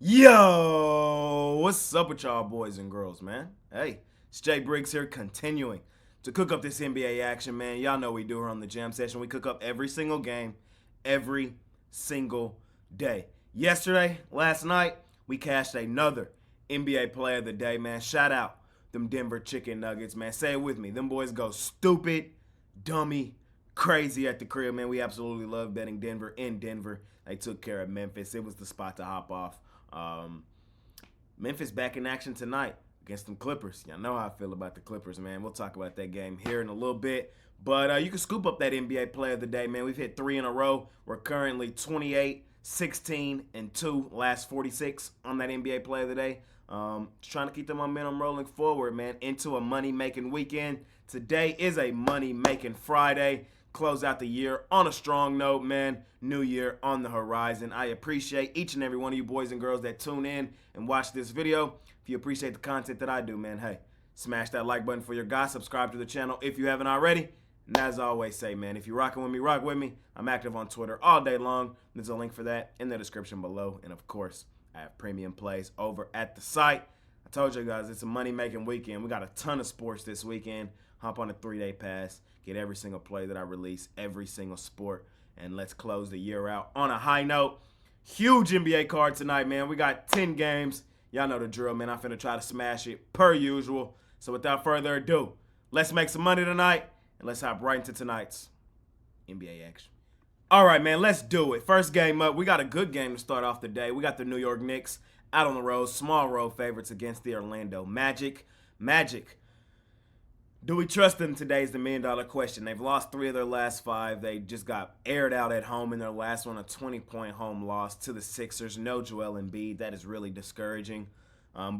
Yo, what's up with y'all boys and girls, man? Hey, it's Jay Briggs here, continuing to cook up this NBA action, man. Y'all know we do here on the Jam Session. We cook up every single game, every single day. Yesterday, last night, we cashed another NBA Player of the Day, man. Shout out them Denver Chicken Nuggets, man. Say it with me. Them boys go stupid, dummy, crazy at the crib, man. We absolutely love betting Denver in Denver. They took care of Memphis. It was the spot to hop off. Memphis back in action tonight against them Clippers. Y'all know how I feel about the Clippers, man. We'll talk about that game here in a little bit. But you can scoop up that NBA Player of the Day, man. We've hit 3 in a row. We're currently 28, 16, and 2, last 46 on that NBA Player of the Day. Just trying to keep the momentum rolling forward, man, into a money-making weekend. Today is a money-making Friday. Close out the year on a strong note, man. New year on the horizon. I appreciate each and every one of you boys and girls that tune in and watch this video. If you appreciate the content that I do, man, hey, smash that like button for your guys. Subscribe to the channel if you haven't already. And as I always say, man, if you're rocking with me, rock with me. I'm active on Twitter all day long. There's a link for that in the description below. And, of course, I have premium plays over at the site. I told you guys it's a money-making weekend. We got a ton of sports this weekend. Hop on a 3-day pass. Get every single play that I release, every single sport, and let's close the year out on a high note. Huge NBA card tonight, man. We got 10 games. Y'all know the drill, man. I'm finna try to smash it per usual. So without further ado, let's make some money tonight, and let's hop right into tonight's NBA action. All right, man, let's do it. First game up, we got a good game to start off the day. We got the New York Knicks out on the road, small road favorites against the Orlando Magic. Do we trust them today is the million-dollar question. They've lost 3 of their last 5. They just got aired out at home in their last one, a 20-point home loss to the Sixers. No Joel Embiid. That is really discouraging.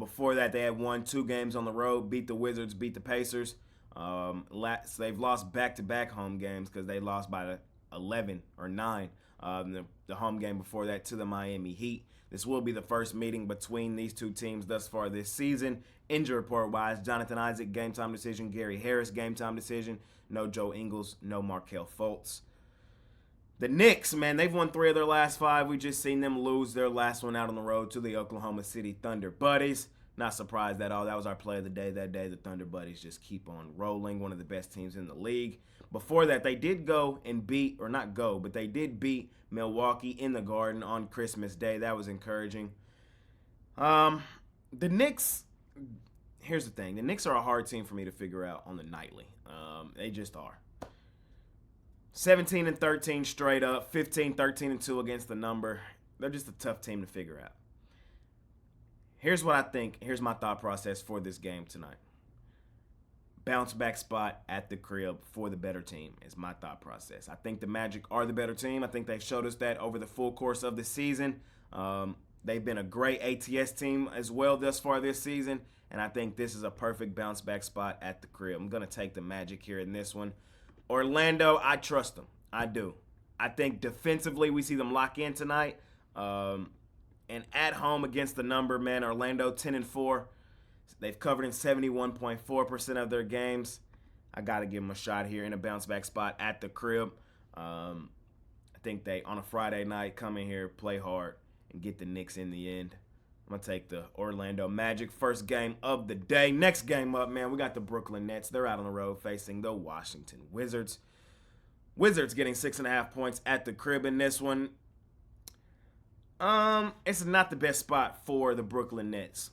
Before that, they had won 2 games on the road, beat the Wizards, beat the Pacers. They've lost back-to-back home games because they lost by 11 or 9. The home game before that to the Miami Heat. This will be the first meeting between these two teams thus far this season. Injury report-wise, Jonathan Isaac, game-time decision. Gary Harris, game-time decision. No Joe Ingles, no Markelle Fultz. The Knicks, man, they've won 3 of their last 5. We just seen them lose their last one out on the road to the Oklahoma City Thunder Buddies. Not surprised at all. That was our play of the day that day. The Thunder Buddies just keep on rolling. One of the best teams in the league. Before that, they did go and beat, or not go, but they did beat Milwaukee in the Garden on Christmas Day. That was encouraging. The Knicks, here's the thing. The Knicks are a hard team for me to figure out on the nightly. They just are. 17-13 straight up, 15-13-2 against the number. They're just a tough team to figure out. Here's what I think. Here's my thought process for this game tonight. Bounce back spot at the crib for the better team is my thought process. I think the Magic are the better team. I think they've showed us that over the full course of the season. They've been a great ATS team as well thus far this season, and I think this is a perfect bounce back spot at the crib. I'm going to take the Magic here in this one. Orlando, I trust them. I do. I think defensively we see them lock in tonight. And at home against the number, man, Orlando 10-4. They've covered in 71.4% of their games. I got to give them a shot here in a bounce-back spot at the crib. I think they, on a Friday night, come in here, play hard, and get the Knicks in the end. I'm going to take the Orlando Magic. First game of the day. Next game up, man, we got the Brooklyn Nets. They're out on the road facing the Washington Wizards. Wizards getting 6.5 points at the crib in this one. It's not the best spot for the Brooklyn Nets.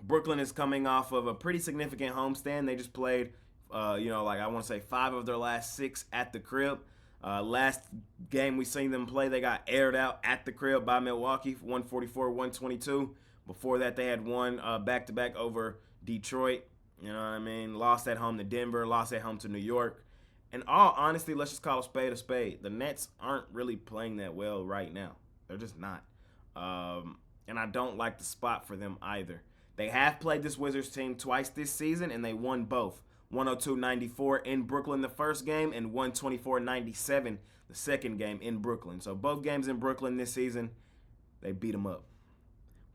Brooklyn is coming off of a pretty significant homestand. They just played, I want to say 5 of their last 6 at the crib. Last game we seen them play, they got aired out at the crib by Milwaukee, 144-122. Before that, they had won back-to-back over Detroit. You know what I mean? Lost at home to Denver, lost at home to New York. And all honesty, let's just call a spade a spade. The Nets aren't really playing that well right now. They're just not. And I don't like the spot for them either. They have played this Wizards team twice this season, and they won both. 102-94 in Brooklyn the first game, and 124-97 the second game in Brooklyn. So both games in Brooklyn this season, they beat them up.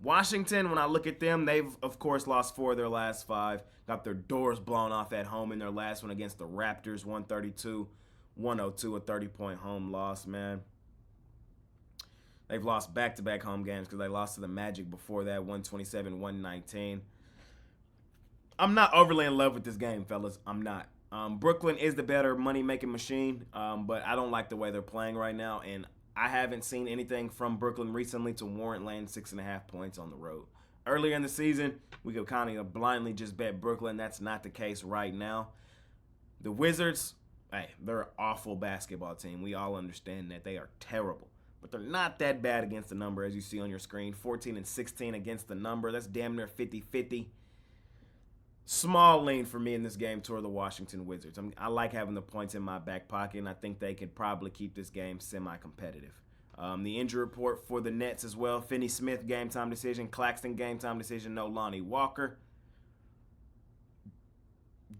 Washington, when I look at them, they've, of course, lost 4 of their last 5. Got their doors blown off at home in their last one against the Raptors, 132-102, a 30-point home loss, man. They've lost back-to-back home games because they lost to the Magic before that, 127-119. I'm not overly in love with this game, fellas. I'm not. Brooklyn is the better money-making machine, but I don't like the way they're playing right now, and I haven't seen anything from Brooklyn recently to warrant laying 6.5 points on the road. Earlier in the season, we could kind of blindly just bet Brooklyn. That's not the case right now. The Wizards, hey, they're an awful basketball team. We all understand that. They are terrible. But they're not that bad against the number, as you see on your screen. 14-16 against the number. That's damn near 50-50. Small lean for me in this game toward the Washington Wizards. I like having the points in my back pocket, and I think they could probably keep this game semi-competitive. The injury report for the Nets as well. Finney-Smith, game-time decision. Claxton, game-time decision. No Lonnie Walker.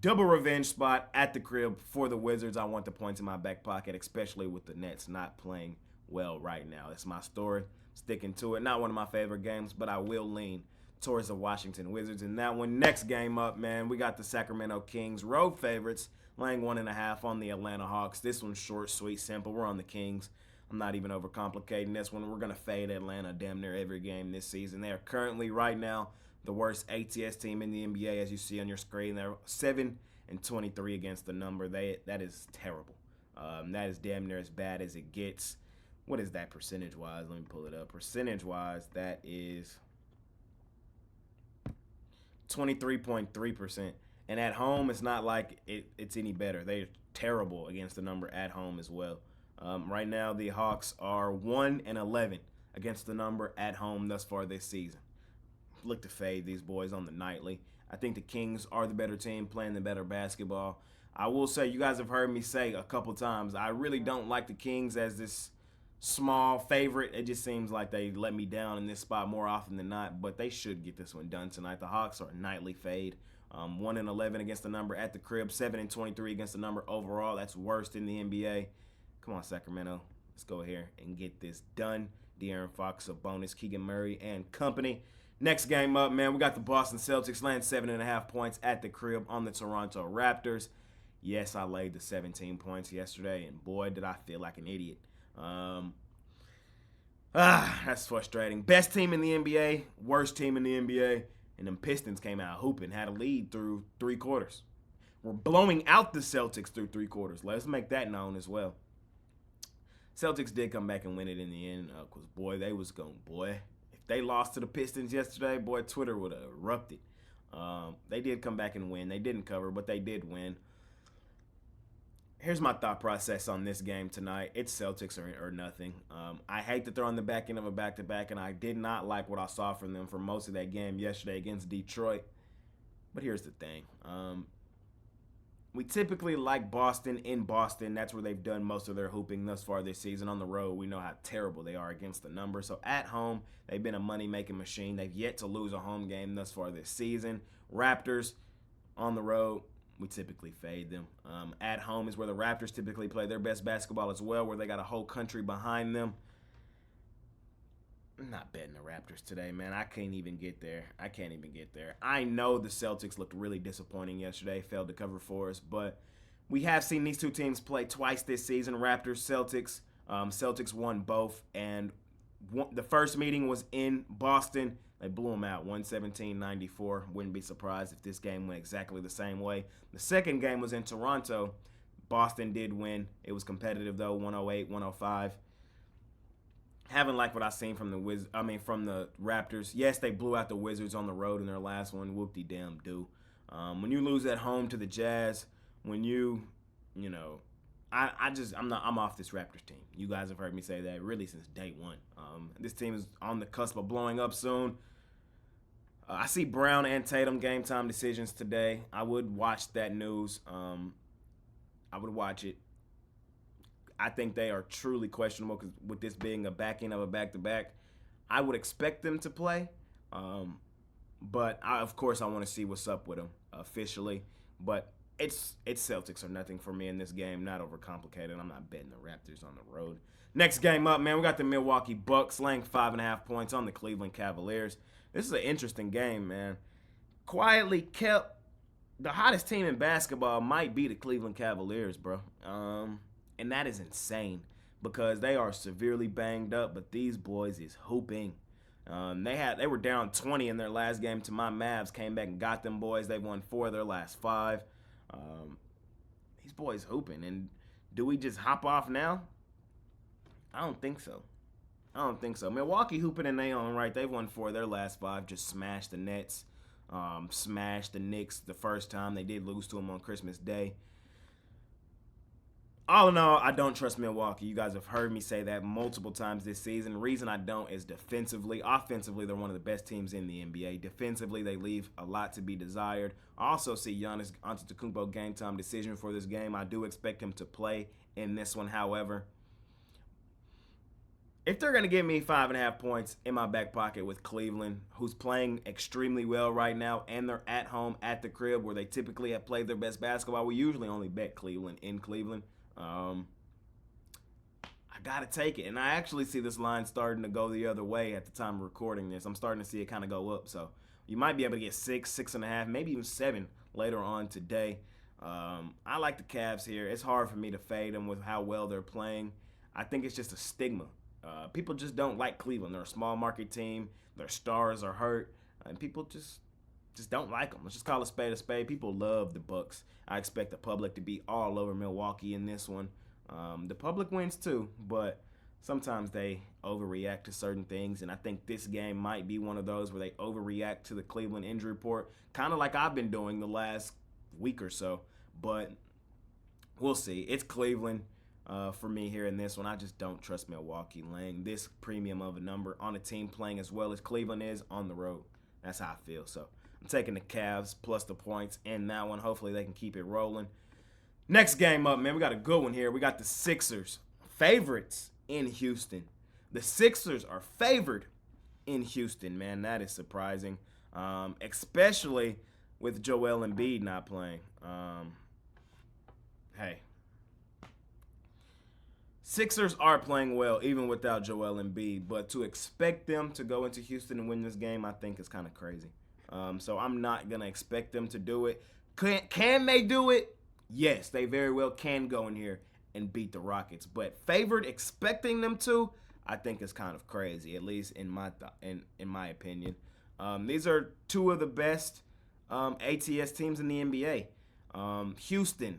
Double revenge spot at the crib for the Wizards. I want the points in my back pocket, especially with the Nets not playing well right now. That's my story. Sticking to it. Not one of my favorite games, but I will lean towards the Washington Wizards in that one. Next game up, man, we got the Sacramento Kings, road favorites, laying 1.5 on the Atlanta Hawks. This one's short, sweet, simple. We're on the Kings. I'm not even overcomplicating this one. We're going to fade Atlanta damn near every game this season. They are currently, right now, the worst ATS team in the NBA, as you see on your screen. They're 7-23 against the number. That is terrible. That is damn near as bad as it gets. What is that percentage-wise? Let me pull it up. Percentage-wise, that is 23.3%. And at home, it's not like it's any better. They're terrible against the number at home as well. Right now, the Hawks are 1-11 against the number at home thus far this season. Look to fade these boys on the nightly. I think the Kings are the better team, playing the better basketball. I will say, you guys have heard me say a couple times, I really don't like the Kings as this small favorite. It just seems like they let me down in this spot more often than not, but they should get this one done tonight. The Hawks are a nightly fade. 1-11 against the number at the crib, 7-23 against the number overall. That's worst in the NBA. Come on, Sacramento. Let's go here and get this done. De'Aaron Fox, Sabonis, Keegan Murray, and company. Next game up, man, we got the Boston Celtics laying 7.5 points at the crib on the Toronto Raptors. Yes, I laid the 17 points yesterday, and boy, did I feel like an idiot. That's frustrating. Best team in the NBA, worst team in the NBA, and them Pistons came out hooping, had a lead through 3 quarters. We're blowing out the Celtics through 3 quarters. Let's make that known as well. Celtics did come back and win it in the end, because, boy, they was going, boy. If they lost to the Pistons yesterday, boy, Twitter would have erupted. They did come back and win. They didn't cover, but they did win. Here's my thought process on this game tonight. It's Celtics or nothing. I hate that they're on the back end of a back-to-back, and I did not like what I saw from them for most of that game yesterday against Detroit. But here's the thing. We typically like Boston in Boston. That's where they've done most of their hooping thus far this season. On the road, we know how terrible they are against the number. So at home, they've been a money-making machine. They've yet to lose a home game thus far this season. Raptors on the road, we typically fade them. At home is where the Raptors typically play their best basketball as well, where they got a whole country behind them. I'm not betting the Raptors today, man. I can't even get there. I know the Celtics looked really disappointing yesterday, failed to cover for us, but we have seen these two teams play twice this season, Raptors, Celtics. Celtics won both, and the first meeting was in Boston. They blew them out, 117-94. Wouldn't be surprised if this game went exactly the same way. The second game was in Toronto. Boston did win. It was competitive, though, 108-105. Haven't liked what I've seen from the Raptors. Yes, they blew out the Wizards on the road in their last one. Whoop-de-damn-do. When you lose at home to the Jazz, I'm off this Raptors team. You guys have heard me say that really since day one. This team is on the cusp of blowing up soon. I see Brown and Tatum game time decisions today. I would watch that news. I would watch it. I think they are truly questionable because with this being a back end of a back-to-back, I would expect them to play. But of course, I want to see what's up with them officially. But it's Celtics or nothing for me in this game. Not overcomplicated. I'm not betting the Raptors on the road. Next game up, man, we got the Milwaukee Bucks laying 5.5 points on the Cleveland Cavaliers. This is an interesting game, man. Quietly kept, the hottest team in basketball might be the Cleveland Cavaliers, bro. And that is insane. because they are severely banged up, but these boys is hooping. They were down 20 in their last game to my Mavs. Came back and got them boys. They've won 4 of their last 5. These boys hooping. And do we just hop off now? I don't think so. Milwaukee hooping in their own right. They've won 4 of their last 5. Just smashed the Nets. Smashed the Knicks the first time. They did lose to them on Christmas Day. All in all, I don't trust Milwaukee. You guys have heard me say that multiple times this season. The reason I don't is defensively. Offensively, they're one of the best teams in the NBA. Defensively, they leave a lot to be desired. I also see Giannis Antetokounmpo game time decision for this game. I do expect him to play in this one, however. If they're going to give me 5.5 points in my back pocket with Cleveland, who's playing extremely well right now, and they're at home at the crib where they typically have played their best basketball, we usually only bet Cleveland in Cleveland. I got to take it. And I actually see this line starting to go the other way at the time of recording this. I'm starting to see it kind of go up. So you might be able to get 6, 6.5, maybe even 7 later on today. I like the Cavs here. It's hard for me to fade them with how well they're playing. I think it's just a stigma. People just don't like Cleveland. They're a small market team. Their stars are hurt. And people just don't like them. Let's just call a spade a spade. People love the Bucks. I expect the public to be all over Milwaukee in this one. The public wins too, but sometimes they overreact to certain things, and I think this game might be one of those where they overreact to the Cleveland injury report, kind of like I've been doing the last week or so, but we'll see. It's Cleveland for me here in this one. I just don't trust Milwaukee laying this premium of a number on a team playing as well as Cleveland is on the road. That's how I feel, so I'm taking the Cavs plus the points in that one. Hopefully they can keep it rolling. Next game up, man, we got a good one here. We got the Sixers, favorites in Houston. The Sixers are favored in Houston, man. That is surprising, especially with Joel Embiid not playing. Hey, Sixers are playing well even without Joel Embiid, but to expect them to go into Houston and win this game, I think is kind of crazy. So I'm not going to expect them to do it. Can they do it? Yes, they very well can go in here and beat the Rockets. But favored, expecting them to, I think is kind of crazy, at least in my opinion. These are 2 of the best ATS teams in the NBA. Houston,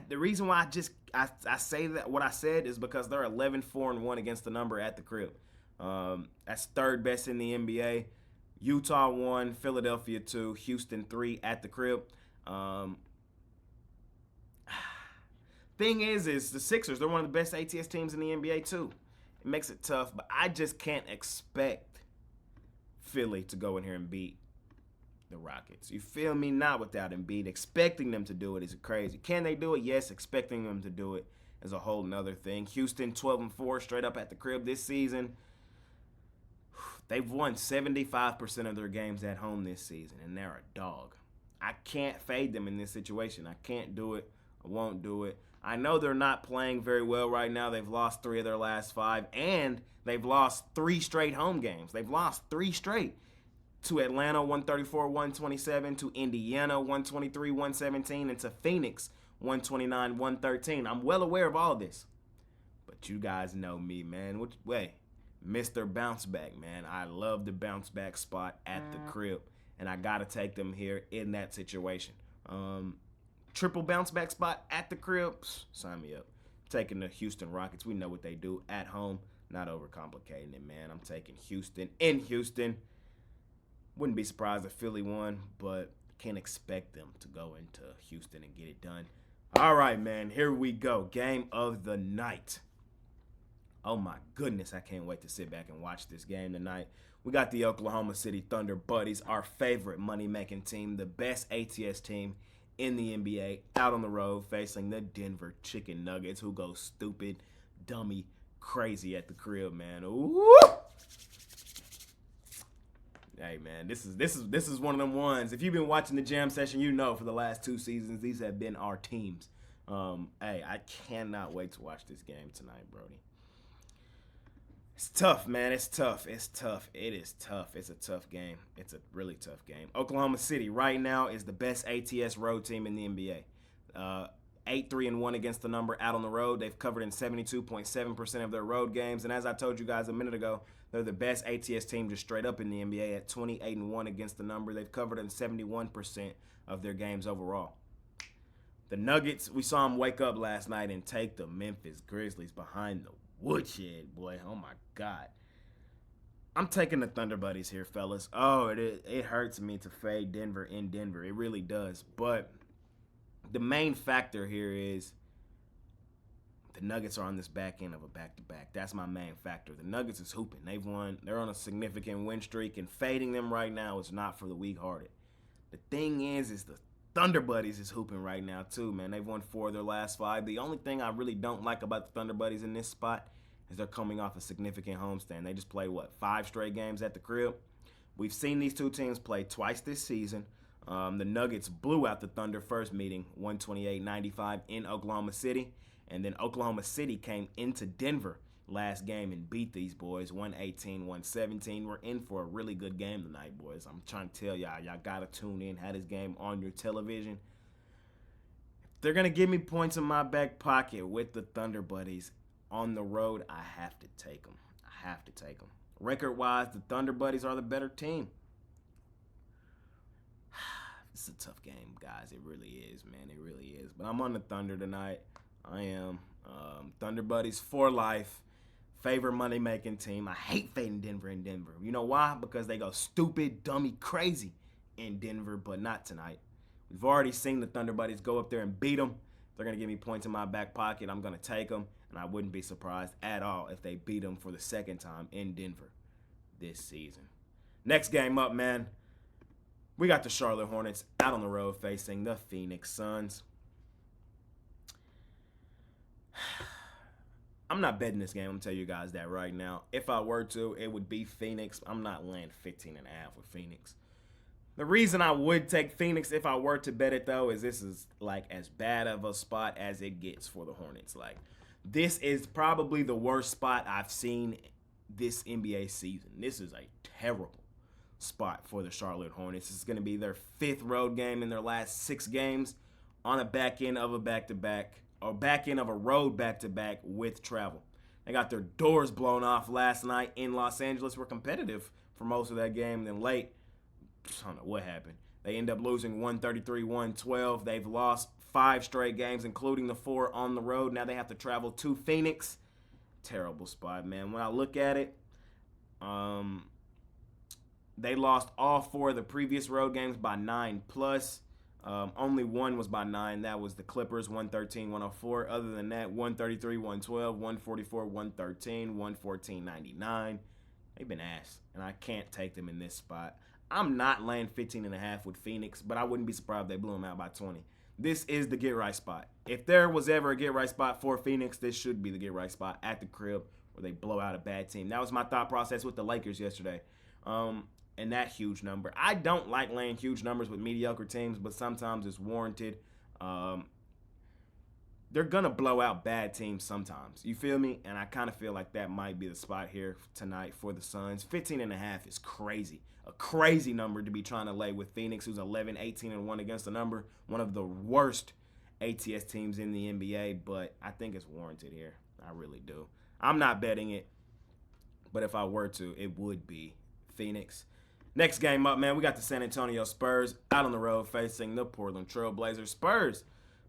the reason why I say that what I said is because they're 11-4-1 against the number at the crib. That's 3rd best in the NBA. Utah 1, Philadelphia 2, Houston 3 at the crib. Thing is the Sixers, they're one of the best ATS teams in the NBA too. It makes it tough, but I just can't expect Philly to go in here and beat the Rockets. You feel me? Not without Embiid. Expecting them to do it is crazy. Can they do it? Yes. Expecting them to do it is a whole nother thing. Houston 12-4 straight up at the crib this season. They've won 75% of their games at home this season, and they're a dog. I can't fade them in this situation. I can't do it. I won't do it. I know they're not playing very well right now. They've lost 3 of their last 5, and they've lost 3 straight home games. They've lost 3 straight. To Atlanta, 134-127, to Indiana, 123-117, and to Phoenix, 129-113. I'm well aware of all this. But you guys know me, man. Which way? Mr. Bounce Back, man. I love the bounce back spot at the crib, and I got to take them here in that situation. Triple bounce back spot at the crib, sign me up. Taking the Houston Rockets. We know what they do at home. Not overcomplicating it, man. I'm taking Houston in Houston. Wouldn't be surprised if Philly won, but can't expect them to go into Houston and get it done. All right, man, here we go. Game of the night. Oh, my goodness, I can't wait to sit back and watch this game tonight. We got the Oklahoma City Thunder Buddies, our favorite money-making team, the best ATS team in the NBA, out on the road facing the Denver Chicken Nuggets, who go stupid, dummy, crazy at the crib, man. Ooh! Hey, man, this is one of them ones. If you've been watching the jam session, you know for the last 2 seasons, these have been our teams. Hey, I cannot wait to watch this game tonight, Brody. It's tough, man. It's tough. It's tough. It is tough. It's a tough game. It's a really tough game. Oklahoma City right now is the best ATS road team in the NBA. 8-3-1 against the number out on the road. They've covered in 72.7% of their road games. And as I told you guys a minute ago, they're the best ATS team just straight up in the NBA at 28-1 against the number. They've covered in 71% of their games overall. The Nuggets, we saw them wake up last night and take the Memphis Grizzlies behind the woodshed, boy. Oh, my God. I'm taking the Thunder Buddies here, fellas. Oh, it hurts me to fade Denver in Denver. It really does. But the main factor here is the Nuggets are on this back end of a back-to-back. That's my main factor. The Nuggets is hooping. They've won. They're on a significant win streak, and fading them right now is not for the weak-hearted. The thing is the Thunder Buddies is hooping right now too, man. They've won 4 of their last 5. The only thing I really don't like about the Thunder Buddies in this spot is they're coming off a significant homestand. They just played, 5 straight games at the crib? We've seen these two teams play twice this season. The Nuggets blew out the Thunder first meeting, 128-95 in Oklahoma City. And then Oklahoma City came into Denver last game and beat these boys, 118-117. We're in for a really good game tonight, boys. I'm trying to tell y'all got to tune in, have this game on your television. If they're going to give me points in my back pocket with the Thunder Buddies on the road, I have to take them. Record-wise, the Thunder Buddies are the better team. It's a tough game, guys. It really is, man. It really is. But I'm on the Thunder tonight. I am. Thunder Buddies for life. Favorite money-making team. I hate fading Denver in Denver. You know why? Because they go stupid, dummy, crazy in Denver, but not tonight. We've already seen the Thunder Buddies go up there and beat them. They're going to give me points in my back pocket. I'm going to take them, and I wouldn't be surprised at all if they beat them for the second time in Denver this season. Next game up, man. We got the Charlotte Hornets out on the road facing the Phoenix Suns. I'm not betting this game. I'm going to tell you guys that right now. If I were to, it would be Phoenix. I'm not laying 15.5 with Phoenix. The reason I would take Phoenix if I were to bet it, though, is this is like as bad of a spot as it gets for the Hornets. Like, this is probably the worst spot I've seen this NBA season. This is a terrible spot for the Charlotte Hornets. This is going to be their 5th road game in their last 6 games on a back end of a back-to-back, or back end of a road back-to-back with travel. They got their doors blown off last night in Los Angeles. Were competitive for most of that game. Then late, I don't know what happened. They end up losing 133-112. They've lost 5 straight games, including the 4 on the road. Now they have to travel to Phoenix. Terrible spot, man. When I look at it, they lost all 4 of the previous road games by 9+. Only one was by 9. That was the Clippers, 113-104. Other than that, 133-112, 144-113, 114-99. They've been ass, and I can't take them in this spot. I'm not laying 15.5 with Phoenix, but I wouldn't be surprised if they blew them out by 20. This is the get-right spot. If there was ever a get-right spot for Phoenix, this should be the get-right spot at the crib where they blow out a bad team. That was my thought process with the Lakers yesterday. And that huge number. I don't like laying huge numbers with mediocre teams, but sometimes it's warranted. They're going to blow out bad teams sometimes. You feel me? And I kind of feel like that might be the spot here tonight for the Suns. 15.5 is crazy. A crazy number to be trying to lay with Phoenix, who's 11-18-1 against the number. One of the worst ATS teams in the NBA, but I think it's warranted here. I really do. I'm not betting it, but if I were to, it would be Phoenix. Next game up, man, we got the San Antonio Spurs out on the road facing the Portland Trail Blazers. Spurs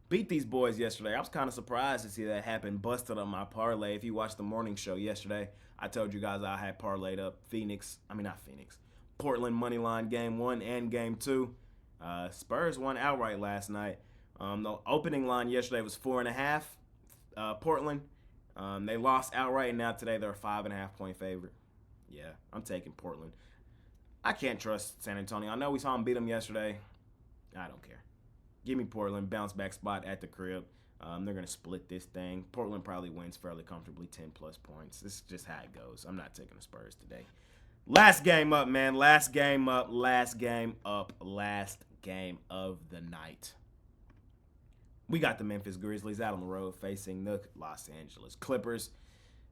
beat these boys yesterday. I was kind of surprised to see that happen. Busted on my parlay. If you watched the morning show yesterday, I told you guys I had parlayed up Portland moneyline game 1 and game 2. Spurs won outright last night. The opening line yesterday was 4.5. Portland. They lost outright, and now today they're a 5.5-point favorite. Yeah, I'm taking Portland. I can't trust San Antonio. I know we saw them beat them yesterday. I don't care. Give me Portland. Bounce back spot at the crib. They're going to split this thing. Portland probably wins fairly comfortably, 10+ points. This is just how it goes. I'm not taking the Spurs today. Last game up, man. Last game of the night. We got the Memphis Grizzlies out on the road facing the Los Angeles Clippers.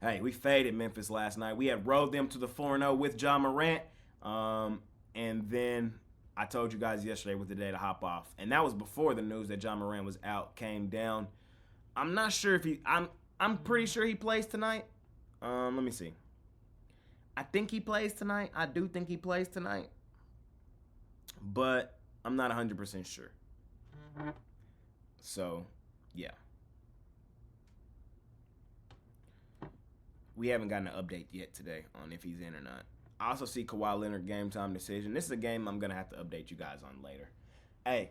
Hey, we faded Memphis last night. We had rode them to the 4-0 with Ja Morant. And then I told you guys yesterday was the day to hop off. And that was before the news that John Moran was out came down. I'm not sure if I'm pretty sure he plays tonight. Let me see. I think he plays tonight. I do think he plays tonight. But I'm not 100% sure. So, yeah. We haven't gotten an update yet today on if he's in or not. I also see Kawhi Leonard game time decision. This is a game I'm going to have to update you guys on later. Hey,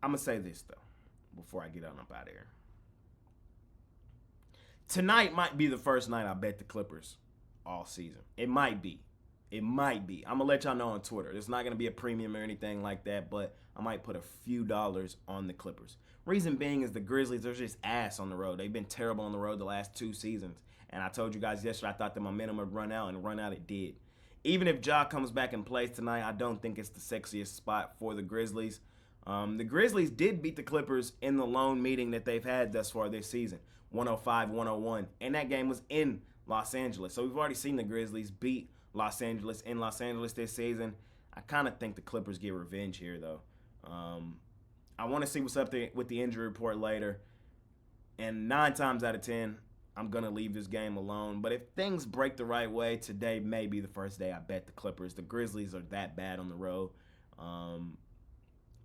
I'm going to say this, though, before I get on up out of here. Tonight might be the first night I bet the Clippers all season. It might be. It might be. I'm going to let y'all know on Twitter. It's not going to be a premium or anything like that, but I might put a few dollars on the Clippers. Reason being is the Grizzlies are just ass on the road. They've been terrible on the road the last 2 seasons. And I told you guys yesterday I thought the momentum would run out, and run out it did. Even if Ja comes back and plays tonight, I don't think it's the sexiest spot for the Grizzlies. The Grizzlies did beat the Clippers in the lone meeting that they've had thus far this season, 105-101. And that game was in Los Angeles. So we've already seen the Grizzlies beat Los Angeles in Los Angeles this season. I kind of think the Clippers get revenge here, though. I want to see what's up there with the injury report later. And 9 times out of 10, I'm going to leave this game alone. But if things break the right way, today may be the first day I bet the Clippers. The Grizzlies are that bad on the road.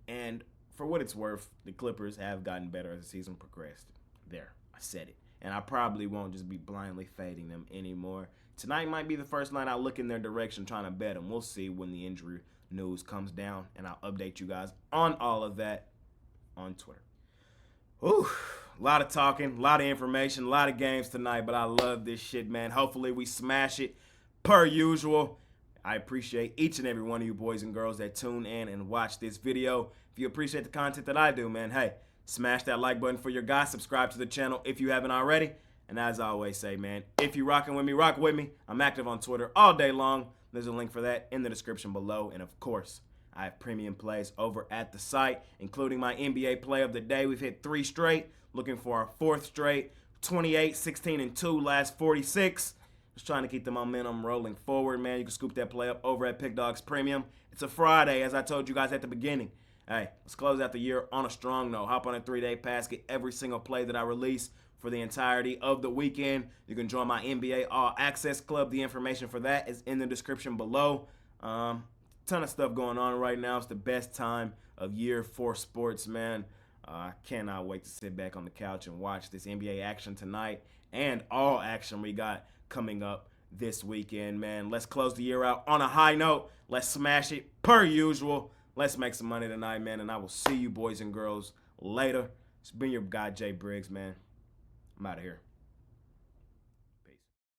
And for what it's worth, the Clippers have gotten better as the season progressed. There, I said it. And I probably won't just be blindly fading them anymore. Tonight might be the first night I look in their direction trying to bet them. We'll see when the injury news comes down, and I'll update you guys on all of that on Twitter. Ooh, a lot of talking, a lot of information, a lot of games tonight, but I love this shit, man. Hopefully we smash it per usual. I appreciate each and every one of you boys and girls that tune in and watch this video. If you appreciate the content that I do, man, hey, smash that like button for your guys. Subscribe to the channel if you haven't already. And as I always say, man, if you rocking with me, rock with me. I'm active on Twitter all day long. There's a link for that in the description below. And of course, I have premium plays over at the site, including my NBA play of the day. We've hit 3 straight, looking for our 4th straight. 28, 16, and 2, last 46. Just trying to keep the momentum rolling forward, man. You can scoop that play up over at Pickdawgz Premium. It's a Friday, as I told you guys at the beginning. Hey, let's close out the year on a strong note. Hop on a 3-day pass, get every single play that I release for the entirety of the weekend. You can join my NBA All Access Club. The information for that is in the description below. Ton of stuff going on right now. It's the best time of year for sports, man. I cannot wait to sit back on the couch and watch this NBA action tonight and all action we got coming up this weekend, man. Let's close the year out on a high note. Let's smash it per usual. Let's make some money tonight, man, and I will see you boys and girls later. It's been your guy, Jay Briggs, man. I'm out of here.